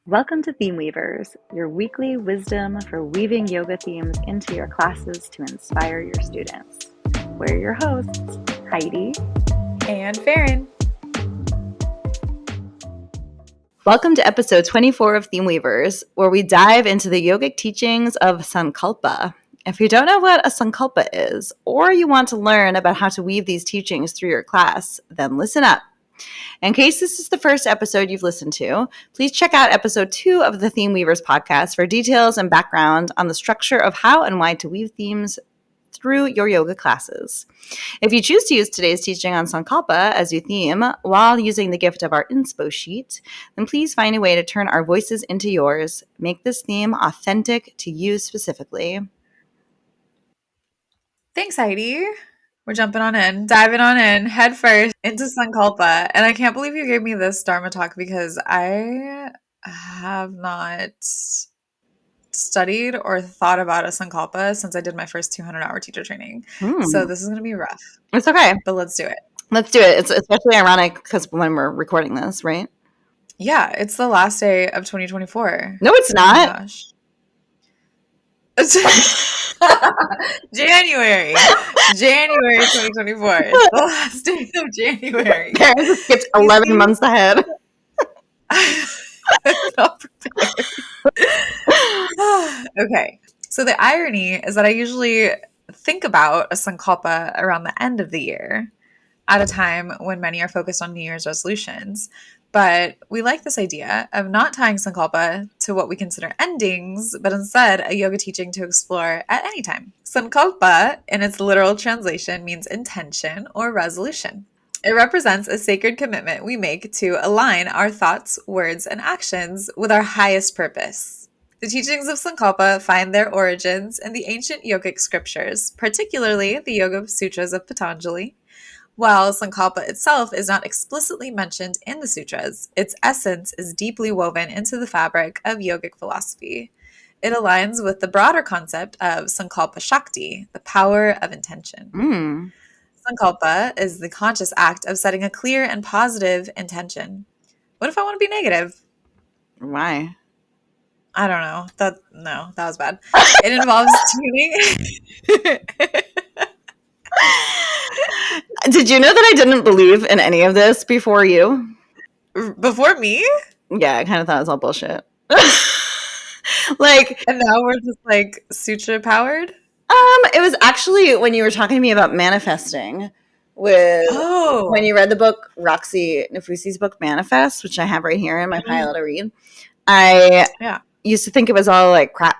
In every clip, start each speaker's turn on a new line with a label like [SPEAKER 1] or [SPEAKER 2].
[SPEAKER 1] Welcome to Theme Weavers, your weekly wisdom for weaving yoga themes into your classes to inspire your students. We're your hosts, Heidi
[SPEAKER 2] and Farron.
[SPEAKER 1] Welcome to episode 24 of Theme Weavers, where we dive into the yogic teachings of Sankalpa. If you don't know what a Sankalpa is, or you want to learn about how to weave these teachings through your class, then listen up. In case this is the first episode you've listened to, please check out episode 2 of the Theme Weavers podcast for details and background on the structure of how and why to weave themes through your yoga classes. If you choose to use today's teaching on Sankalpa as your theme while using the gift of our inspo sheet, then please find a way to turn our voices into yours. Make this theme authentic to you specifically.
[SPEAKER 2] Thanks, Heidi. We're jumping on in, diving on in, head first into Sankalpa. And I can't believe you gave me this Dharma talk because I have not studied or thought about a Sankalpa since I did my first 200-hour teacher training. So this is going to be rough.
[SPEAKER 1] It's okay.
[SPEAKER 2] But let's do it.
[SPEAKER 1] Let's do it. It's especially ironic because when we're recording this, right?
[SPEAKER 2] Yeah, it's the last day of 2024.
[SPEAKER 1] No, it's not.
[SPEAKER 2] Oh January 2024. It's the last day of January.
[SPEAKER 1] Parents skipped 11 months ahead.
[SPEAKER 2] Not prepared. Okay, so the irony is that I usually think about a Sankalpa around the end of the year, at a time when many are focused on New Year's resolutions. But we like this idea of not tying Sankalpa to what we consider endings, but instead a yoga teaching to explore at any time. Sankalpa, in its literal translation, means intention or resolution. It represents a sacred commitment we make to align our thoughts, words, and actions with our highest purpose. The teachings of Sankalpa find their origins in the ancient yogic scriptures, particularly the Yoga Sutras of Patanjali. While Sankalpa itself is not explicitly mentioned in the sutras, its essence is deeply woven into the fabric of yogic philosophy. It aligns with the broader concept of Sankalpa Shakti, the power of intention. Sankalpa is the conscious act of setting a clear and positive intention. What if I want to be negative?
[SPEAKER 1] Why?
[SPEAKER 2] I don't know. That was bad. It involves tuning.
[SPEAKER 1] Did you know that I didn't believe in any of this before you?
[SPEAKER 2] Before me?
[SPEAKER 1] Yeah, I kind of thought it was all bullshit.
[SPEAKER 2] And now we're just like sutra powered?
[SPEAKER 1] It was actually when you were talking to me about manifesting when you read the book Roxy Nafusi's book Manifest, which I have right here in my pile to read. I used to think it was all like crap.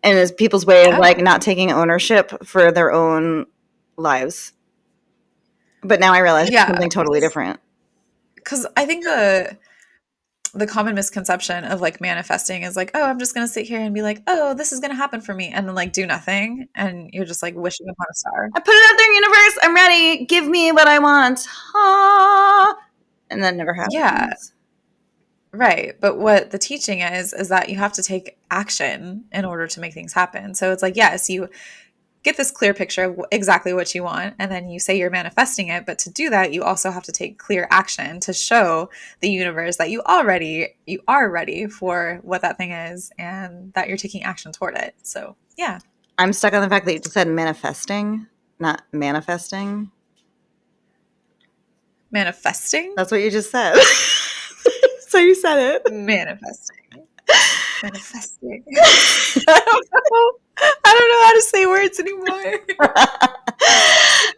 [SPEAKER 1] And it's people's way of like not taking ownership for their own lives. But now I realize it's something totally different.
[SPEAKER 2] Because I think the common misconception of like manifesting is like, oh, I'm just going to sit here and be like, oh, this is going to happen for me. And then like do nothing. And you're just like wishing upon a star.
[SPEAKER 1] I put it out there, universe. I'm ready. Give me what I want. Ah. And that never happens.
[SPEAKER 2] Yeah. Right. But what the teaching is that you have to take action in order to make things happen. So it's like, yes, you get this clear picture of exactly what you want, and then you say you're manifesting it. But to do that, you also have to take clear action to show the universe that you are ready for what that thing is, and that you're taking action toward it. So, yeah.
[SPEAKER 1] I'm stuck on the fact that you just said manifesting, not manifesting.
[SPEAKER 2] Manifesting?
[SPEAKER 1] That's what you just said. So you said it.
[SPEAKER 2] Manifesting. I don't know how to say words anymore.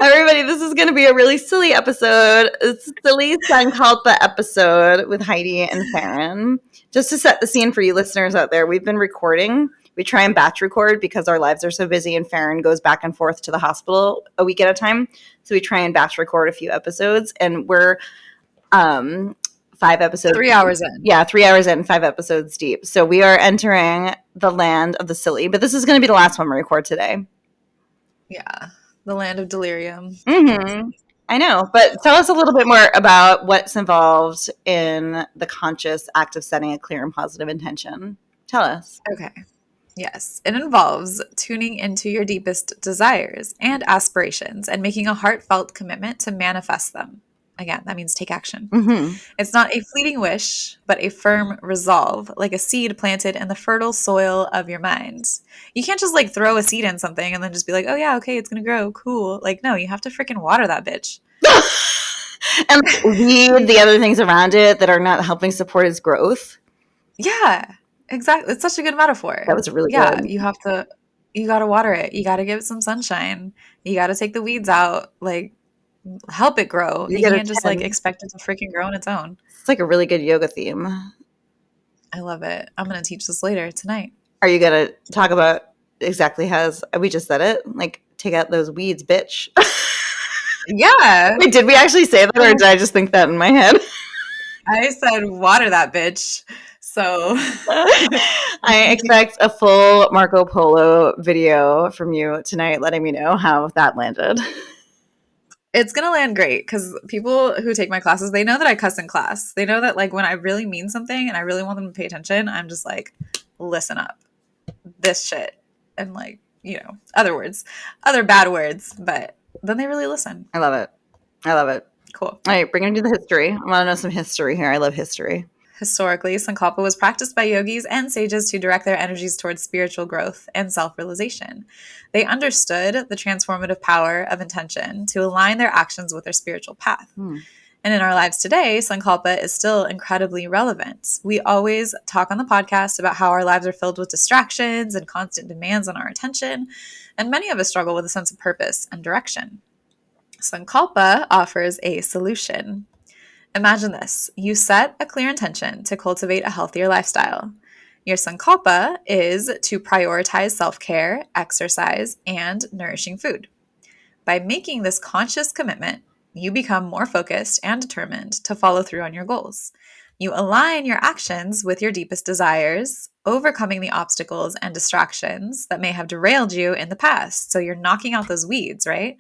[SPEAKER 1] Everybody, this is going to be a really silly episode. It's a silly Sankalpa episode with Heidi and Farron. Just to set the scene for you listeners out there, we've been recording. We try and batch record because our lives are so busy, and Farron goes back and forth to the hospital a week at a time. So we try and batch record a few episodes, and we're 5 episodes.
[SPEAKER 2] 3 hours in.
[SPEAKER 1] Yeah, 3 hours in, 5 episodes deep. So we are entering the land of the silly. But this is going to be the last one we record today.
[SPEAKER 2] Yeah, the land of delirium.
[SPEAKER 1] Mm-hmm. I know. But tell us a little bit more about what's involved in the conscious act of setting a clear and positive intention. Tell us.
[SPEAKER 2] Okay. Yes, it involves tuning into your deepest desires and aspirations and making a heartfelt commitment to manifest them. Again, that means take action.
[SPEAKER 1] Mm-hmm.
[SPEAKER 2] It's not a fleeting wish, but a firm resolve, like a seed planted in the fertile soil of your mind. You can't just like throw a seed in something and then just be like, oh yeah, okay, it's going to grow. Cool. Like, no, you have to freaking water that bitch.
[SPEAKER 1] And weed the other things around it that are not helping support its growth.
[SPEAKER 2] Yeah, exactly. It's such a good metaphor.
[SPEAKER 1] That was really
[SPEAKER 2] Yeah,
[SPEAKER 1] good.
[SPEAKER 2] you got to water it. You got to give it some sunshine. You got to take the weeds out, like help it grow.
[SPEAKER 1] You
[SPEAKER 2] You
[SPEAKER 1] get a
[SPEAKER 2] can't just like
[SPEAKER 1] 10.
[SPEAKER 2] expect it to freaking grow on its own.
[SPEAKER 1] It's like a really good yoga theme.
[SPEAKER 2] I love it. I'm going to teach this later tonight.
[SPEAKER 1] Are you going to talk about exactly how we just said it? Like, take out those weeds, bitch.
[SPEAKER 2] Yeah.
[SPEAKER 1] Wait, did we actually say that or did I just think that in my head?
[SPEAKER 2] I said water that bitch. So
[SPEAKER 1] I expect a full Marco Polo video from you tonight letting me know how that landed.
[SPEAKER 2] it's going to land great because people who take my classes, they know that I cuss in class. They know that like when I really mean something and I really want them to pay attention, I'm just like, listen up. This shit. And like, you know, other words, other bad words, but then they really listen.
[SPEAKER 1] I love it. I love it.
[SPEAKER 2] Cool.
[SPEAKER 1] All right, bring me to the history. I want to know some history here. I love history.
[SPEAKER 2] Historically, Sankalpa was practiced by yogis and sages to direct their energies towards spiritual growth and self-realization. They understood the transformative power of intention to align their actions with their spiritual path. And in our lives today, Sankalpa is still incredibly relevant. We always talk on the podcast about how our lives are filled with distractions and constant demands on our attention, and many of us struggle with a sense of purpose and direction. Sankalpa offers a solution. Imagine this. You set a clear intention to cultivate a healthier lifestyle. Your Sankalpa is to prioritize self-care, exercise, and nourishing food. By making this conscious commitment, you become more focused and determined to follow through on your goals. You align your actions with your deepest desires, overcoming the obstacles and distractions that may have derailed you in the past. So you're knocking out those weeds, right?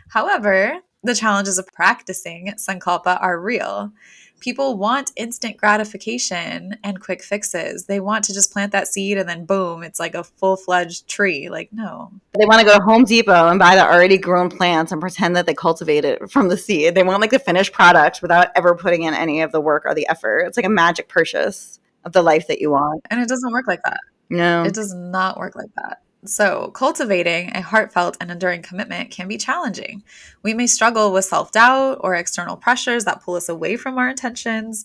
[SPEAKER 2] However, the challenges of practicing Sankalpa are real. People want instant gratification and quick fixes. They want to just plant that seed and then boom, it's like a full-fledged tree. Like, no.
[SPEAKER 1] They want to go to Home Depot and buy the already grown plants and pretend that they cultivated from the seed. They want like the finished product without ever putting in any of the work or the effort. It's like a magic purchase of the life that you want.
[SPEAKER 2] And it doesn't work like that.
[SPEAKER 1] No.
[SPEAKER 2] It does not work like that. So, cultivating a heartfelt and enduring commitment can be challenging. We may struggle with self-doubt or external pressures that pull us away from our intentions,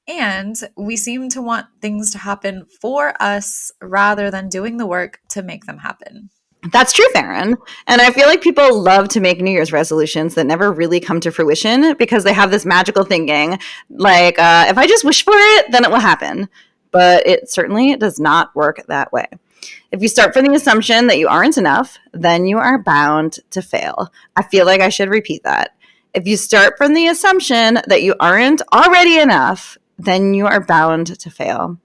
[SPEAKER 2] and we seem to want things to happen for us rather than doing the work to make them happen.
[SPEAKER 1] That's true, Farron. And I feel like people love to make New Year's resolutions that never really come to fruition because they have this magical thinking, like, if I just wish for it, then it will happen. But it certainly does not work that way. If you start from the assumption that you aren't enough, then you are bound to fail. I feel like I should repeat that. If you start from the assumption that you aren't already enough, then you are bound to fail.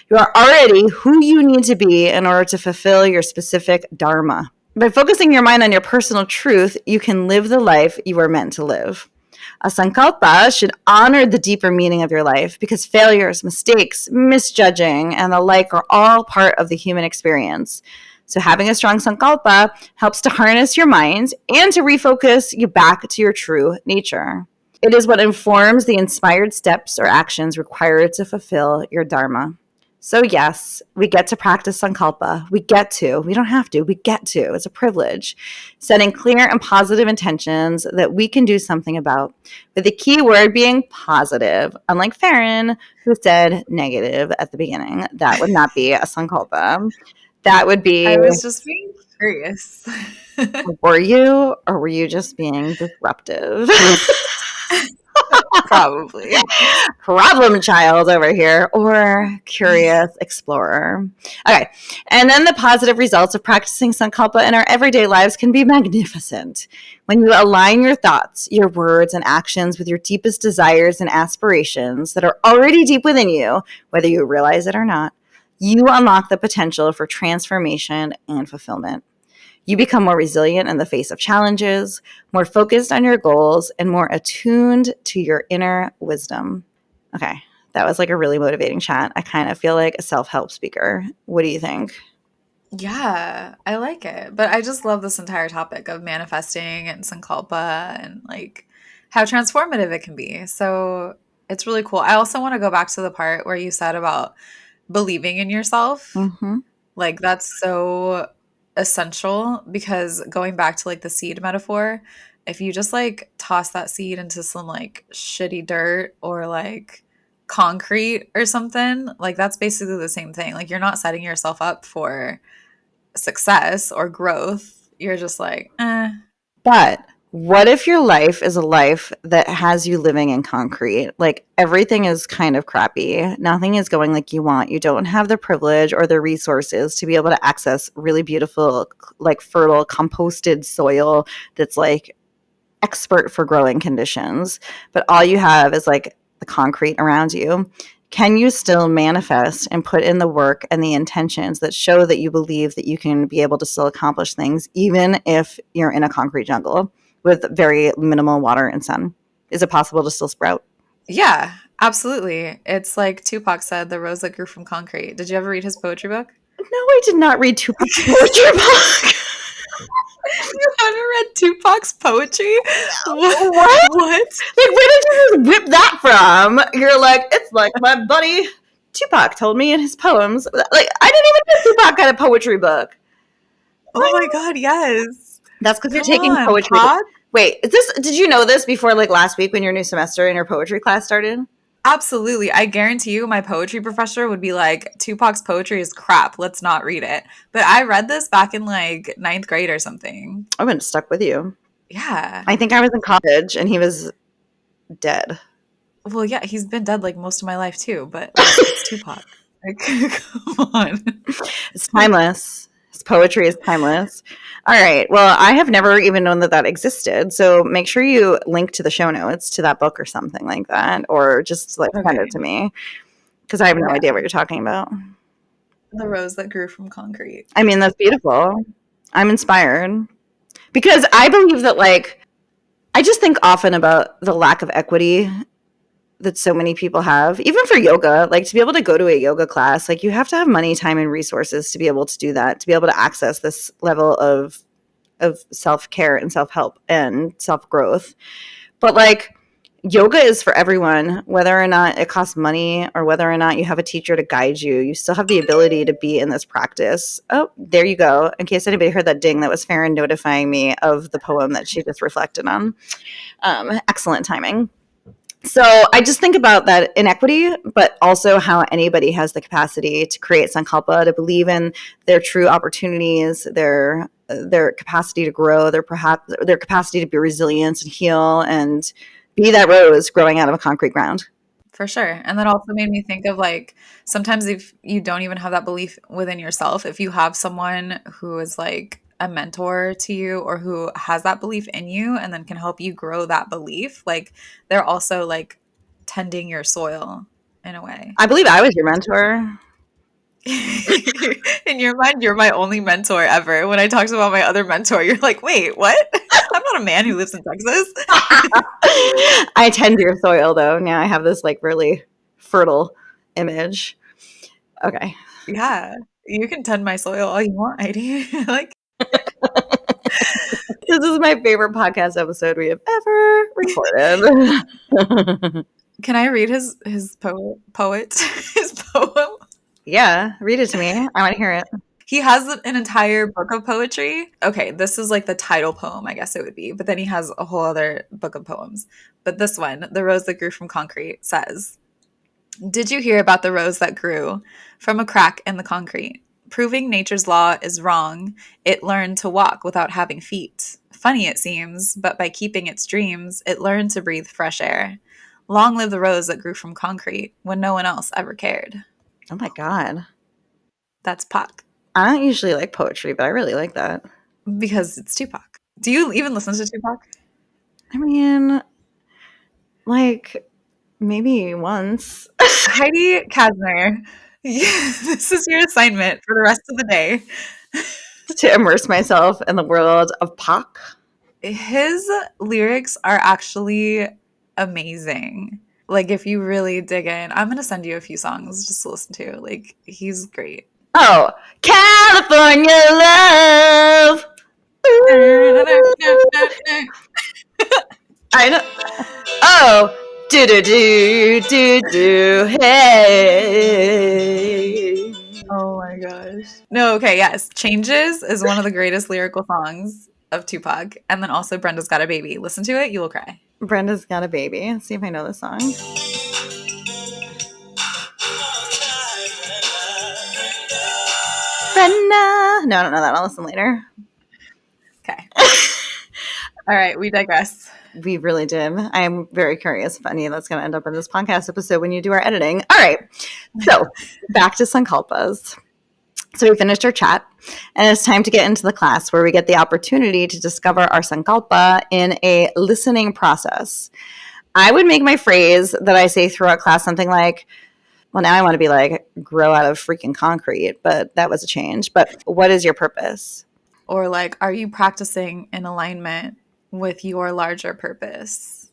[SPEAKER 1] You are already who you need to be in order to fulfill your specific dharma. By focusing your mind on your personal truth, you can live the life you are meant to live. A sankalpa should honor the deeper meaning of your life because failures, mistakes, misjudging, and the like are all part of the human experience. So having a strong sankalpa helps to harness your mind and to refocus you back to your true nature. It is what informs the inspired steps or actions required to fulfill your dharma. So yes, we get to practice Sankalpa. We get to. We don't have to. We get to. It's a privilege. Setting clear and positive intentions that we can do something about, with the key word being positive. Unlike Farron, who said negative at the beginning. That would not be a Sankalpa. That would be...
[SPEAKER 2] I was just being curious.
[SPEAKER 1] Were you, or were you just being disruptive?
[SPEAKER 2] Probably.
[SPEAKER 1] Problem child over here, or curious explorer. Okay. And then the positive results of practicing Sankalpa in our everyday lives can be magnificent. When you align your thoughts, your words, and actions with your deepest desires and aspirations that are already deep within you, whether you realize it or not, you unlock the potential for transformation and fulfillment. You become more resilient in the face of challenges, more focused on your goals, and more attuned to your inner wisdom. Okay, that was like a really motivating chat. I kind of feel like a self-help speaker. What do you think?
[SPEAKER 2] Yeah, I like it. But I just love this entire topic of manifesting and Sankalpa and like how transformative it can be. So it's really cool. I also want to go back to the part where you said about believing in yourself.
[SPEAKER 1] Mm-hmm.
[SPEAKER 2] Like that's so essential because going back to like the seed metaphor, if you just like toss that seed into some like shitty dirt or like concrete or something, like that's basically the same thing. Like you're not setting yourself up for success or growth. You're just like, eh.
[SPEAKER 1] But what if your life is a life that has you living in concrete? Like everything is kind of crappy. Nothing is going like you want. You don't have the privilege or the resources to be able to access really beautiful, like fertile, composted soil that's like expert for growing conditions. But all you have is like the concrete around you. Can you still manifest and put in the work and the intentions that show that you believe that you can be able to still accomplish things, even if you're in a concrete jungle with very minimal water and sun? Is it possible to still sprout?
[SPEAKER 2] Yeah, absolutely. It's like Tupac said, the rose that grew from concrete. Did you ever read his poetry book?
[SPEAKER 1] No, I did not read Tupac's poetry book.
[SPEAKER 2] You haven't read Tupac's poetry? What?
[SPEAKER 1] What?
[SPEAKER 2] What?
[SPEAKER 1] Like, where did you just whip that from? You're like, it's like my buddy Tupac told me in his poems. Like, I didn't even know Tupac had a poetry book.
[SPEAKER 2] Oh my God, yes.
[SPEAKER 1] That's because you're
[SPEAKER 2] Come
[SPEAKER 1] taking
[SPEAKER 2] on,
[SPEAKER 1] poetry.
[SPEAKER 2] Pod.
[SPEAKER 1] Wait, is this? Did you know this before, like last week when your new semester in your poetry class started?
[SPEAKER 2] Absolutely. I guarantee you my poetry professor would be like, Tupac's poetry is crap. Let's not read it. But I read this back in like ninth grade or something.
[SPEAKER 1] I wouldn't have stuck with you.
[SPEAKER 2] Yeah.
[SPEAKER 1] I think I was in college and he was dead.
[SPEAKER 2] Well, yeah, he's been dead like most of my life too, but like, it's Tupac. Like, come on.
[SPEAKER 1] It's timeless. His poetry is timeless. All right. Well, I have never even known that that existed. So make sure you link to the show notes to that book or something like that, or just like send it to me because I have no idea what you're talking about.
[SPEAKER 2] The rose that grew from concrete.
[SPEAKER 1] I mean, that's beautiful. I'm inspired because I believe that, like, I just think often about the lack of equity that so many people have, even for yoga. Like, to be able to go to a yoga class, like, you have to have money, time, and resources to be able to do that, to be able to access this level of self-care and self-help and self-growth. But like, yoga is for everyone, whether or not it costs money or whether or not you have a teacher to guide you. You still have the ability to be in this practice. Oh, there you go. In case anybody heard that ding, that was Farron notifying me of the poem that she just reflected on. Excellent timing. So I just think about that inequity, but also how anybody has the capacity to create Sankalpa, to believe in their true opportunities, their capacity to grow, their capacity to be resilient and heal and be that rose growing out of a concrete ground.
[SPEAKER 2] For sure. And that also made me think of like sometimes if you don't even have that belief within yourself, if you have someone who is like a mentor to you or who has that belief in you and then can help you grow that belief, like they're also like tending your soil in a way.
[SPEAKER 1] I believe I was your mentor.
[SPEAKER 2] In your mind, you're my only mentor ever. When I talked about my other mentor, you're like, wait, what? I'm not a man who lives in Texas.
[SPEAKER 1] I tend your soil, though. Now I have this like really fertile image. Okay.
[SPEAKER 2] Yeah, you can tend my soil all you want, Heidi. Like,
[SPEAKER 1] this is my favorite podcast episode we have ever recorded.
[SPEAKER 2] can I read his poet his poem?
[SPEAKER 1] Yeah, read it to me. I want to hear it.
[SPEAKER 2] He has an entire book of poetry. Okay, this is like the title poem, I guess it would be. But then he has a whole other book of poems. But this one, The Rose That Grew from Concrete, says, "Did you hear about the rose that grew from a crack in the concrete? Proving nature's law is wrong, it learned to walk without having feet. Funny it seems, but by keeping its dreams, it learned to breathe fresh air. Long live the rose that grew from concrete when no one else ever cared."
[SPEAKER 1] Oh my God.
[SPEAKER 2] That's Pac.
[SPEAKER 1] I don't usually like poetry, but I really like that.
[SPEAKER 2] Because it's Tupac. Do you even listen to Tupac?
[SPEAKER 1] I mean, like, maybe once.
[SPEAKER 2] Heidi Kasner, this is your assignment for the rest of the day.
[SPEAKER 1] To immerse myself in the world of Pac.
[SPEAKER 2] His lyrics are actually amazing. Like, if you really dig in, I'm going to send you a few songs just to listen to. Like, he's great.
[SPEAKER 1] Oh, California love. I know. Oh, do do do do do. Hey.
[SPEAKER 2] Oh my gosh. No, okay, yes. Changes is one of the greatest lyrical songs of Tupac. And then also Brenda's Got a Baby. Listen to it, you will cry.
[SPEAKER 1] Brenda's Got a Baby. Let's see if I know this song. Brenda. No, I don't know that. I'll listen later.
[SPEAKER 2] Okay. All right, we digress.
[SPEAKER 1] We really did. I'm very curious if any of that's going to end up in this podcast episode when you do our editing. All right. So back to Sankalpas. So we finished our chat, and it's time to get into the class where we get the opportunity to discover our Sankalpa in a listening process. I would make my phrase that I say throughout class something like, well, now I want to be like, grow out of freaking concrete, but that was a change. But what is your purpose?
[SPEAKER 2] Or like, are you practicing in alignment with your larger purpose?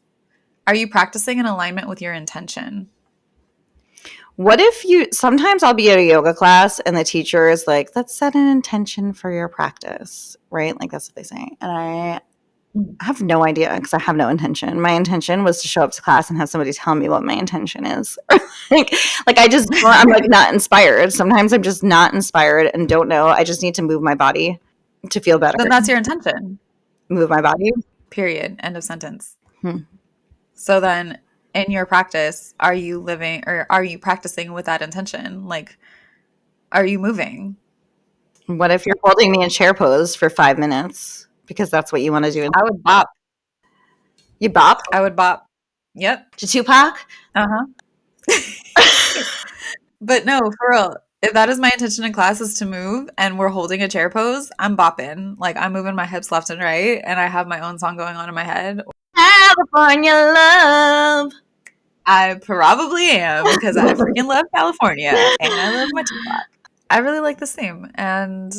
[SPEAKER 2] Are you practicing in alignment with your intention?
[SPEAKER 1] What if you, sometimes I'll be at a yoga class and the teacher is like, let's set an intention for your practice, right? Like that's what they say. And I have no idea because I have no intention. My intention was to show up to class and have somebody tell me what my intention is. like I'm like not inspired. Sometimes I'm just not inspired and don't know. I just need to move my body to feel better.
[SPEAKER 2] Then that's your intention.
[SPEAKER 1] Move my body.
[SPEAKER 2] Period. End of sentence. So then in your practice, are you living or are you practicing with that intention? Like, are you moving?
[SPEAKER 1] What if you're holding me in chair pose for 5 minutes because that's what you want to do?
[SPEAKER 2] I would bop.
[SPEAKER 1] You bop
[SPEAKER 2] I would bop. Yep.
[SPEAKER 1] to Tupac?
[SPEAKER 2] But no, for real. If that is my intention in class is to move and we're holding a chair pose, I'm bopping. Like I'm moving my hips left and right and I have my own song going on in my head.
[SPEAKER 1] California love.
[SPEAKER 2] I probably am because I freaking love California and I love my Tupac. I really like this theme and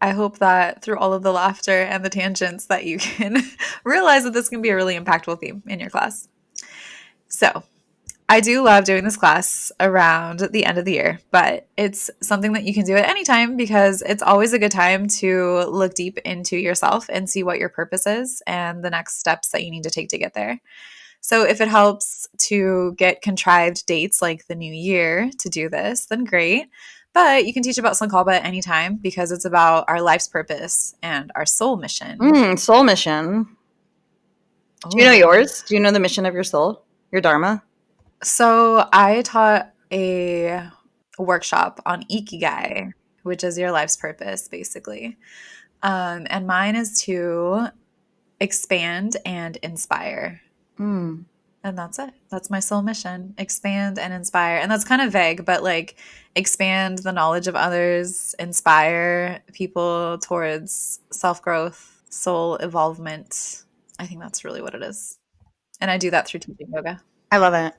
[SPEAKER 2] I hope that through all of the laughter and the tangents that you can realize that this can be a really impactful theme in your class. So I do love doing this class around the end of the year, but it's something that you can do at any time because it's always a good time to look deep into yourself and see what your purpose is and the next steps that you need to take to get there. So if it helps to get contrived dates like the new year to do this, then great. But you can teach about Sankalpa at any time because it's about our life's purpose and our soul mission.
[SPEAKER 1] Soul mission. Do you know yours? Do you know the mission of your soul? Your dharma?
[SPEAKER 2] So I taught a workshop on Ikigai, which is your life's purpose, basically. And mine is to expand and inspire. And that's it. That's my soul mission. Expand and inspire. And that's kind of vague, but like expand the knowledge of others, inspire people towards self-growth, soul evolvement. I think that's really what it is. And I do that through teaching yoga.
[SPEAKER 1] I love it.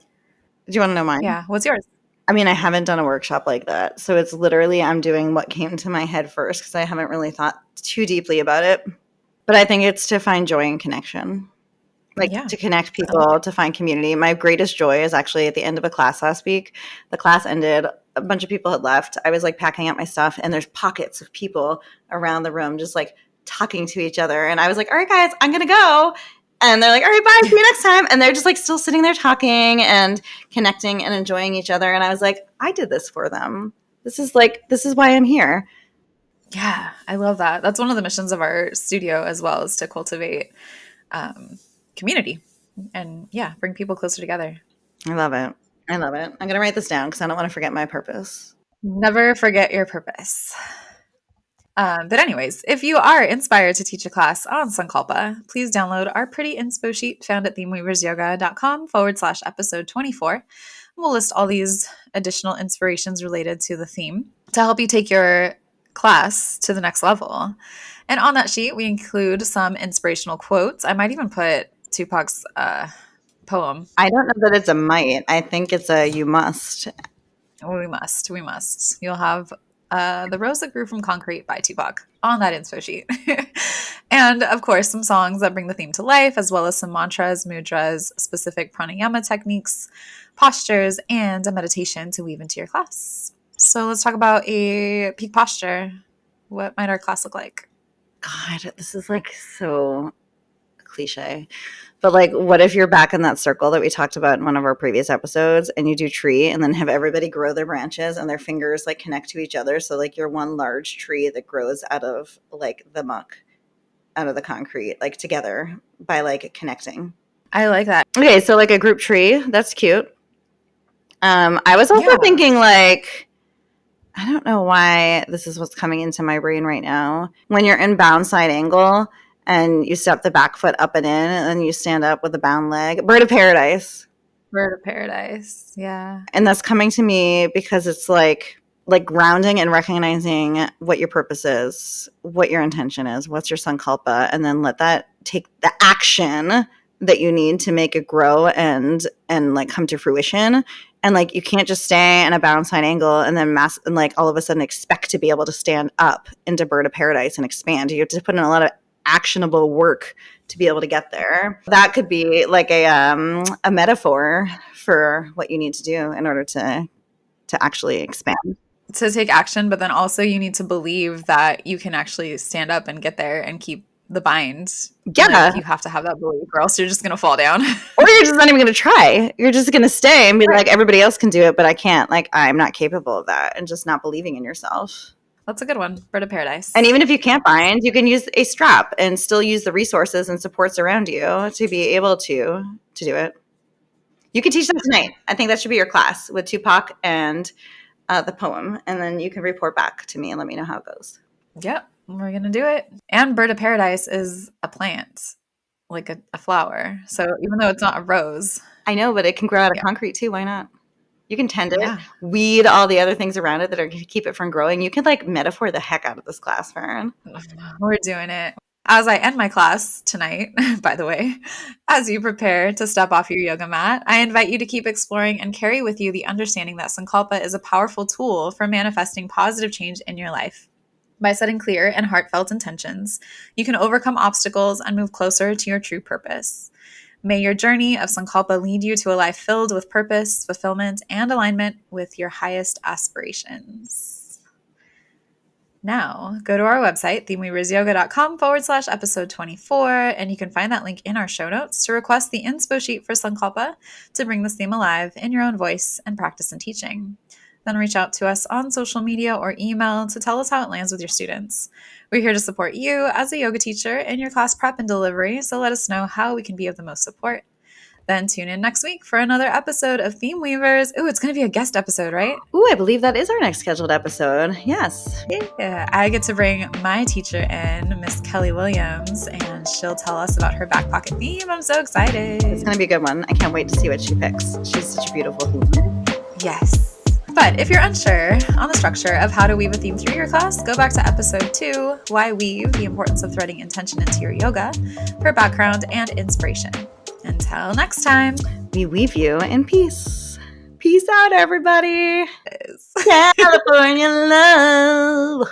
[SPEAKER 1] Do you want to know mine?
[SPEAKER 2] Yeah. What's yours?
[SPEAKER 1] I mean, I haven't done a workshop like that. So it's literally I'm doing what came to my head first because I haven't really thought too deeply about it. But I think it's to find joy and connection. Like to connect people, to find community. My greatest joy is actually at the end of a class last week. The class ended. A bunch of people had left. I was like packing up my stuff and there's pockets of people around the room just like talking to each other. And I was like, all right, guys, I'm going to go. And they're like, all right, bye, see you next time. And they're just like still sitting there talking and connecting and enjoying each other. And I was like, I did this for them. This is why I'm here.
[SPEAKER 2] Yeah, I love that. That's one of the missions of our studio as well, is to cultivate community and bring people closer together.
[SPEAKER 1] I love it. I'm going to write this down because I don't want to forget my purpose.
[SPEAKER 2] Never forget your purpose. But anyways, if you are inspired to teach a class on Sankalpa, please download our pretty inspo sheet found at themeweaversyoga.com/episode 24. We'll list all these additional inspirations related to the theme to help you take your class to the next level. And on that sheet, we include some inspirational quotes. I might even put Tupac's poem.
[SPEAKER 1] I don't know that it's a might. I think it's a you must.
[SPEAKER 2] We must. You'll have The Rose That Grew from Concrete by Tupac on that inspo sheet. And of course, some songs that bring the theme to life, as well as some mantras, mudras, specific pranayama techniques, postures, and a meditation to weave into your class. So let's talk about a peak posture. What might our class look like?
[SPEAKER 1] God, this is like so cliche. But like, what if you're back in that circle that we talked about in one of our previous episodes, and you do tree and then have everybody grow their branches and their fingers like connect to each other. So like you're one large tree that grows out of like the muck, out of the concrete, like together by like connecting.
[SPEAKER 2] I like that.
[SPEAKER 1] Okay, so like a group tree, that's cute. I was also
[SPEAKER 2] Yeah.
[SPEAKER 1] thinking like, I don't know why this is what's coming into my brain right now. When you're in bound side angle and you step the back foot up and in, and then you stand up with a bound leg. Bird of paradise.
[SPEAKER 2] Bird of paradise. Yeah.
[SPEAKER 1] And that's coming to me because it's like grounding and recognizing what your purpose is, what your intention is, what's your sankalpa, and then let that take the action that you need to make it grow and like come to fruition. And like you can't just stay in a bound side angle and then and like all of a sudden expect to be able to stand up into bird of paradise and expand. You have to put in a lot of actionable work to be able to get there. That could be like a metaphor for what you need to do in order to actually expand.
[SPEAKER 2] To take action, but then also you need to believe that you can actually stand up and get there and keep the bind.
[SPEAKER 1] Yeah.
[SPEAKER 2] Like, you have to have that belief or else you're just going to fall down.
[SPEAKER 1] Or you're just not even going to try. You're just going to stay and be like, everybody else can do it, but I can't. Like, I'm not capable of that. And just not believing in yourself.
[SPEAKER 2] That's a good one. Bird of paradise.
[SPEAKER 1] And even if you can't bind, you can use a strap and still use the resources and supports around you to be able to do it. You can teach that tonight. I think that should be your class with Tupac and the poem. And then you can report back to me and let me know how it goes.
[SPEAKER 2] Yep. We're going to do it. And bird of paradise is a plant, like a flower. So even though it's not a rose.
[SPEAKER 1] I know, but it can grow out of concrete too. Why not? You can tend it, weed all the other things around it that are going to keep it from growing. You can like metaphor the heck out of this class, Farron.
[SPEAKER 2] We're doing it. As I end my class tonight, by the way, as you prepare to step off your yoga mat, I invite you to keep exploring and carry with you the understanding that Sankalpa is a powerful tool for manifesting positive change in your life. By setting clear and heartfelt intentions, you can overcome obstacles and move closer to your true purpose. May your journey of Sankalpa lead you to a life filled with purpose, fulfillment, and alignment with your highest aspirations. Now, go to our website, themeweaversyoga.com/episode 24, and you can find that link in our show notes to request the inspo sheet for Sankalpa to bring this theme alive in your own voice and practice and teaching. Then reach out to us on social media or email to tell us how it lands with your students. We're here to support you as a yoga teacher in your class prep and delivery, so let us know how we can be of the most support. Then tune in next week for another episode of Theme Weavers. Ooh, it's going to be a guest episode, right?
[SPEAKER 1] Ooh, I believe that is our next scheduled episode. Yes.
[SPEAKER 2] Yeah, I get to bring my teacher in, Miss Kelly Williams, and she'll tell us about her back pocket theme. I'm so excited.
[SPEAKER 1] It's going to be a good one. I can't wait to see what she picks. She's such a beautiful theme.
[SPEAKER 2] Yes. But if you're unsure on the structure of how to weave a theme through your class, go back to episode 2, Why Weave? The Importance of Threading Intention into Your Yoga, for background and inspiration. Until next time,
[SPEAKER 1] we weave you in peace. Peace out, everybody. California love.